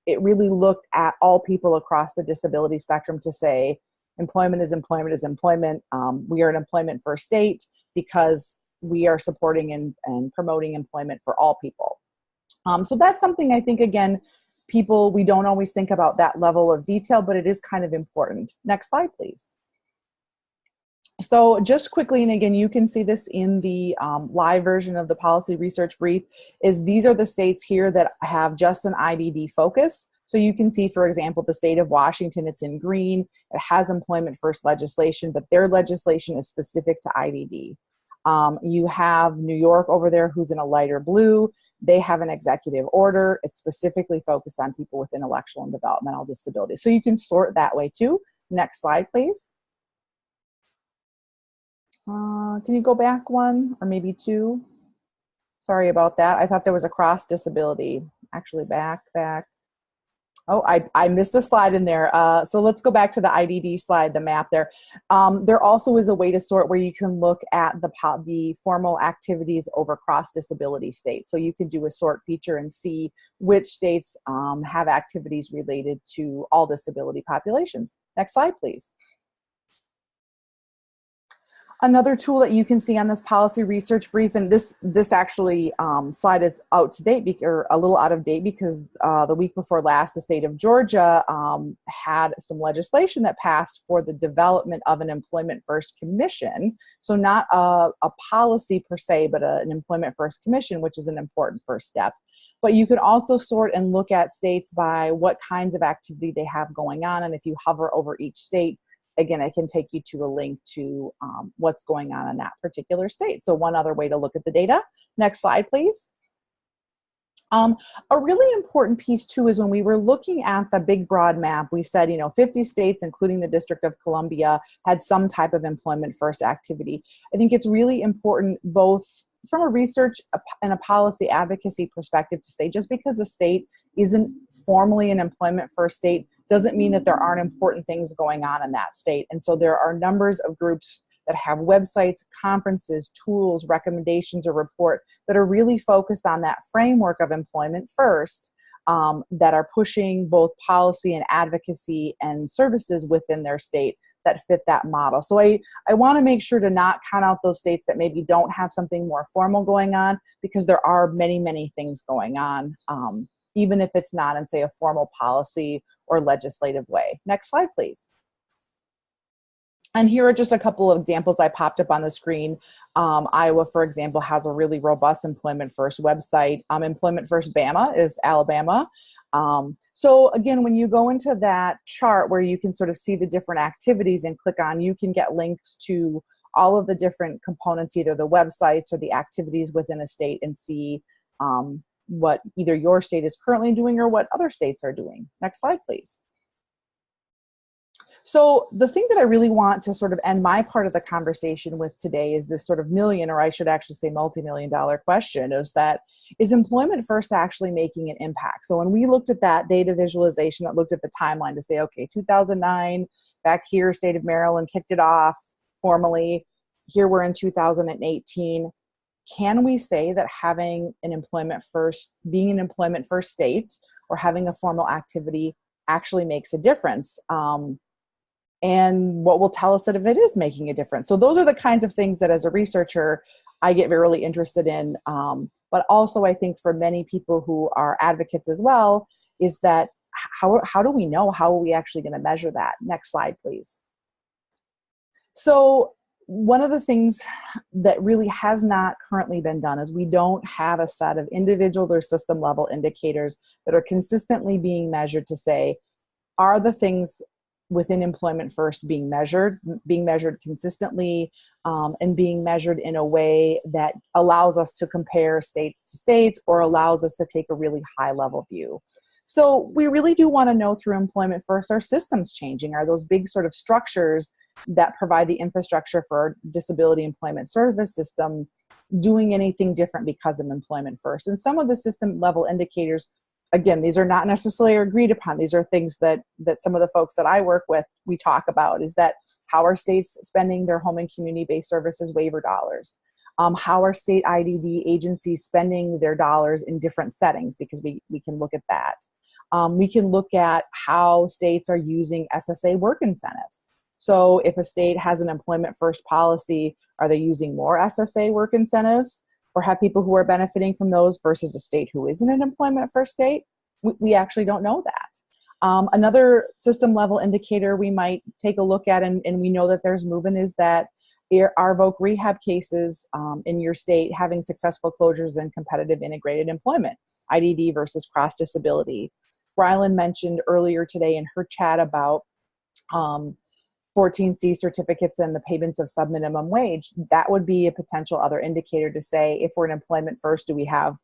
it really looked at all people across the disability spectrum to say, employment is employment is employment. We are an employment first state because we are supporting and promoting employment for all people. So that's something I think, again, we don't always think about that level of detail, but it is kind of important. Next slide, please. So just quickly, and again, you can see this in the live version of the policy research brief, is these are the states here that have just an IVD focus. So you can see, for example, the state of Washington, it's in green. It has employment first legislation, but their legislation is specific to IVD. You have New York over there who's in a lighter blue. They have an executive order. It's specifically focused on people with intellectual and developmental disabilities. So you can sort that way too. Next slide, please. Can you go back one or maybe two? Sorry about that. I thought there was a cross disability. Actually, back. Oh, I missed a slide in there. So let's go back to the IDD slide, the map there. There also is a way to sort where you can look at the formal activities over cross disability states. So you can do a sort feature and see which states have activities related to all disability populations. Next slide, please. Another tool that you can see on this policy research brief, and this actually slide is out to date, or a little out of date, because the week before last, the state of Georgia had some legislation that passed for the development of an employment first commission. So not a policy per se, but an employment first commission, which is an important first step. But you can also sort and look at states by what kinds of activity they have going on. And if you hover over each state, again, I can take you to a link to what's going on in that particular state. So one other way to look at the data. Next slide, please. A really important piece too is when we were looking at the big broad map, we said, 50 states, including the District of Columbia, had some type of employment first activity. I think it's really important both from a research and a policy advocacy perspective to say, just because a state isn't formally an employment first state doesn't mean that there aren't important things going on in that state. And so there are numbers of groups that have websites, conferences, tools, recommendations, or report that are really focused on that framework of employment first, that are pushing both policy and advocacy and services within their state that fit that model. So I want to make sure to not count out those states that maybe don't have something more formal going on, because there are many, many things going on, even if it's not in, say, a formal policy or legislative way. Next slide, please. And here are just a couple of examples I popped up on the screen. Iowa, for example, has a really robust Employment First website. Employment First Bama is Alabama. So again, when you go into that chart where you can sort of see the different activities and click on, you can get links to all of the different components, either the websites or the activities within a state, and see what either your state is currently doing or what other states are doing. Next slide, please. So the thing that I really want to sort of end my part of the conversation with today is this sort of million, or I should actually say multi-million-dollar question, is employment first actually making an impact? So when we looked at that data visualization that looked at the timeline to say, okay, 2009, back here, state of Maryland kicked it off formally. Here we're in 2018. Can we say that having an employment first, being an employment first state, or having a formal activity actually makes a difference? And what will tell us that if it is making a difference? So those are the kinds of things that as a researcher, I get really interested in. But also I think for many people who are advocates as well, is that how do we know? How are we actually going to measure that? Next slide, please. So one of the things that really has not currently been done is we don't have a set of individual or system level indicators that are consistently being measured to say, are the things within employment first being measured consistently, and being measured in a way that allows us to compare states to states, or allows us to take a really high level view. So we really do want to know through employment first, are systems changing? Are those big sort of structures that provide the infrastructure for our disability employment service system doing anything different because of employment first? And some of the system level indicators again, these are not necessarily agreed upon. These are things that some of the folks that I work with, we talk about, is that how are states spending their home and community-based services waiver dollars? How are state IDD agencies spending their dollars in different settings? Because we can look at that. We can look at how states are using SSA work incentives. So if a state has an employment first policy, are they using more SSA work incentives, or have people who are benefiting from those versus a state who isn't an employment first state? We actually don't know that. Another system level indicator we might take a look at, and we know that there's movement, is that are voc rehab cases in your state having successful closures and competitive integrated employment, IDD versus cross disability. Rylan mentioned earlier today in her chat about 14C certificates and the payments of subminimum wage. That would be a potential other indicator to say, if we're in employment first, do we have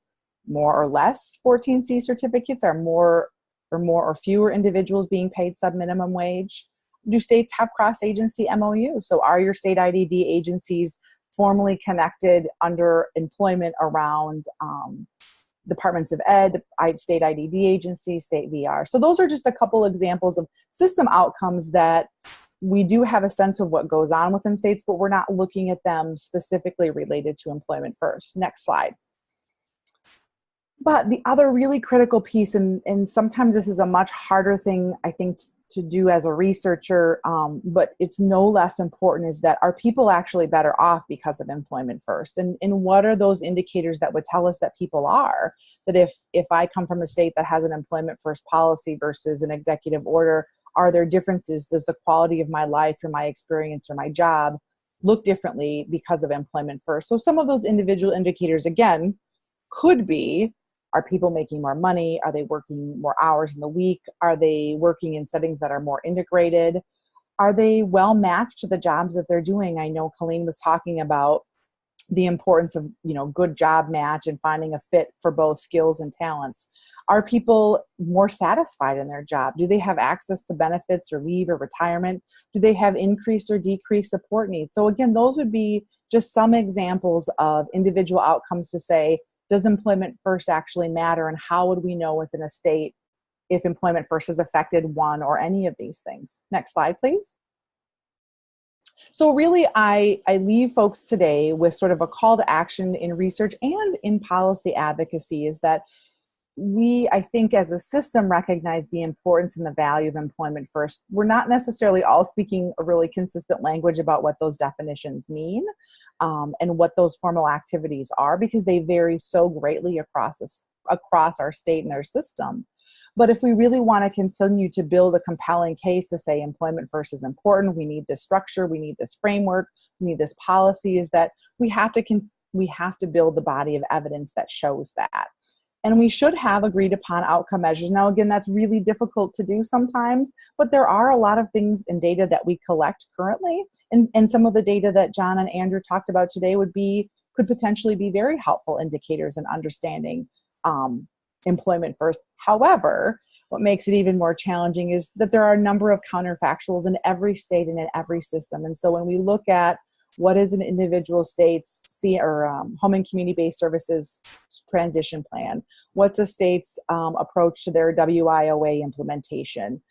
more or less 14C certificates? Are more or fewer individuals being paid subminimum wage? Do states have cross-agency MOU? So are your state IDD agencies formally connected under employment around departments of ed, state IDD agencies, state VR? So those are just a couple examples of system outcomes that we do have a sense of what goes on within states, but we're not looking at them specifically related to employment first. Next slide. But the other really critical piece, and sometimes this is a much harder thing, I think, to do as a researcher, but it's no less important, is that are people actually better off because of employment first? And what are those indicators that would tell us that people are? That if I come from a state that has an employment first policy versus an executive order, are there differences? Does the quality of my life or my experience or my job look differently because of employment first? So some of those individual indicators, again, could be, are people making more money? Are they working more hours in the week? Are they working in settings that are more integrated? Are they well matched to the jobs that they're doing? I know Colleen was talking about the importance of, good job match and finding a fit for both skills and talents. Are people more satisfied in their job? Do they have access to benefits or leave or retirement? Do they have increased or decreased support needs? So again, those would be just some examples of individual outcomes to say, does employment first actually matter? And how would we know within a state if employment first has affected one or any of these things? Next slide, please. So really, I leave folks today with sort of a call to action in research and in policy advocacy, is that we, I think, as a system, recognize the importance and the value of employment first. We're not necessarily all speaking a really consistent language about what those definitions mean and what those formal activities are, because they vary so greatly across our state and our system. But if we really want to continue to build a compelling case to say employment first is important, we need this structure, we need this framework, we need this policy, is that we have to build the body of evidence that shows that. And we should have agreed upon outcome measures. Now, again, that's really difficult to do sometimes, but there are a lot of things in data that we collect currently. And some of the data that John and Andrew talked about today could potentially be very helpful indicators in understanding employment first. However, what makes it even more challenging is that there are a number of counterfactuals in every state and in every system. And so when we look at what is an individual state's home and community-based services transition plan, what's a state's approach to their WIOA implementation,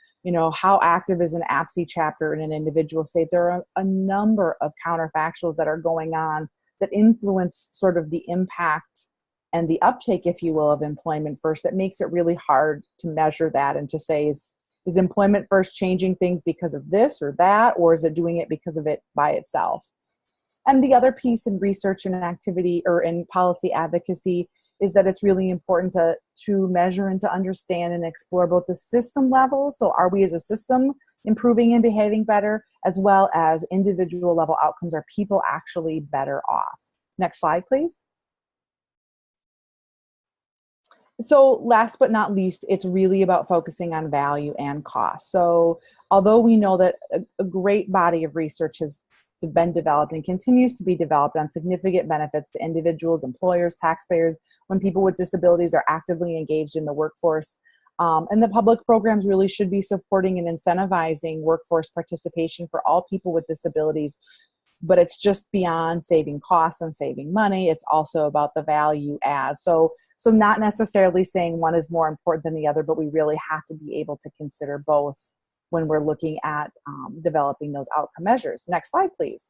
how active is an APSE chapter in an individual state, there are a number of counterfactuals that are going on that influence sort of the impact and the uptake, if you will, of employment first, that makes it really hard to measure that and to say, is employment first changing things because of this or that, or is it doing it because of it by itself? And the other piece in research and activity or in policy advocacy is that it's really important to measure and to understand and explore both the system level. So are we as a system improving and behaving better, as well as individual level outcomes? Are people actually better off? Next slide, please. So last but not least, it's really about focusing on value and cost. So although we know that a great body of research has been developed and continues to be developed on significant benefits to individuals, employers, taxpayers, when people with disabilities are actively engaged in the workforce, and the public programs really should be supporting and incentivizing workforce participation for all people with disabilities, but it's just beyond saving costs and saving money. It's also about the value add. So not necessarily saying one is more important than the other, but we really have to be able to consider both when we're looking at developing those outcome measures. Next slide, please.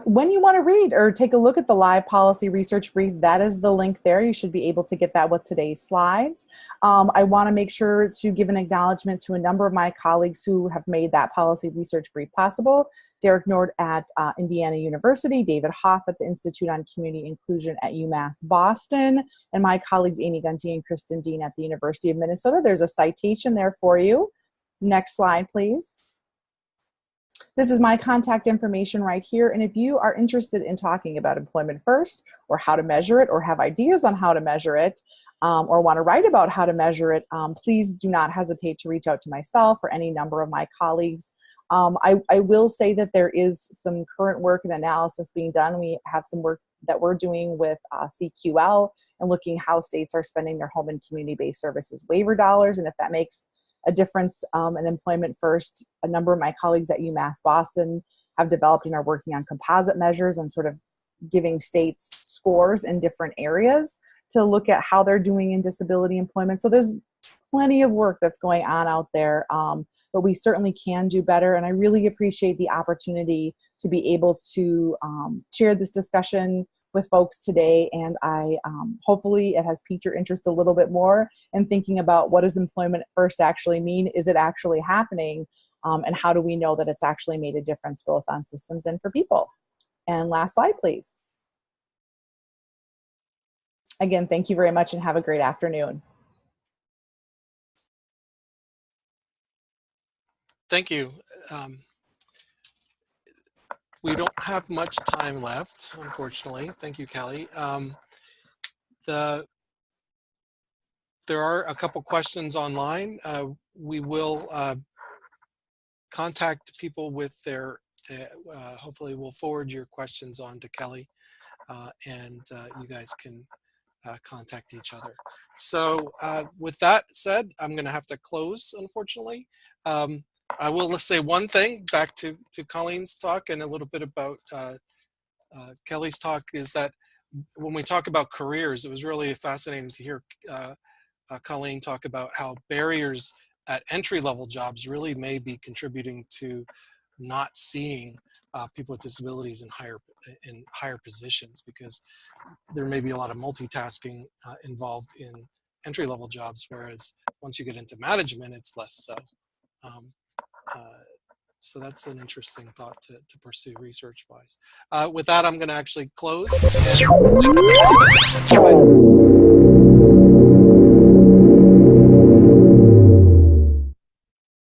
When you want to read or take a look at the live policy research brief, that is the link there. You should be able to get that with today's slides. I want to make sure to give an acknowledgement to a number of my colleagues who have made that policy research brief possible. Derek Nord at Indiana University, David Hoff at the Institute on Community Inclusion at UMass Boston, and my colleagues Amy Gunty and Kristen Dean at the University of Minnesota. There's a citation there for you. Next slide, please. This is my contact information right here, and if you are interested in talking about employment first, or how to measure it, or have ideas on how to measure it, or want to write about how to measure it, please do not hesitate to reach out to myself or any number of my colleagues. I will say that there is some current work and analysis being done. We have some work that we're doing with CQL and looking how states are spending their home and community-based services waiver dollars, and if that makes a difference in employment first. A number of my colleagues at UMass Boston have developed and are working on composite measures and sort of giving states scores in different areas to look at how they're doing in disability employment. So there's plenty of work that's going on out there, but we certainly can do better. And I really appreciate the opportunity to be able to share this discussion with folks today, and I hopefully it has piqued your interest a little bit more in thinking about what does employment first actually mean? Is it actually happening? And how do we know that it's actually made a difference both on systems and for people? And last slide, please. Again, thank you very much and have a great afternoon. Thank you. We don't have much time left, unfortunately. Thank you, Kelly. There are a couple questions online. We will contact people with their, hopefully we'll forward your questions on to Kelly, and you guys can contact each other. So with that said, I'm gonna have to close, unfortunately. I will say one thing back to Colleen's talk and a little bit about Kelly's talk, is that when we talk about careers, it was really fascinating to hear Colleen talk about how barriers at entry-level jobs really may be contributing to not seeing people with disabilities in higher positions, because there may be a lot of multitasking involved in entry-level jobs, whereas once you get into management, it's less so. So that's an interesting thought to pursue research-wise. With that, I'm going to actually close.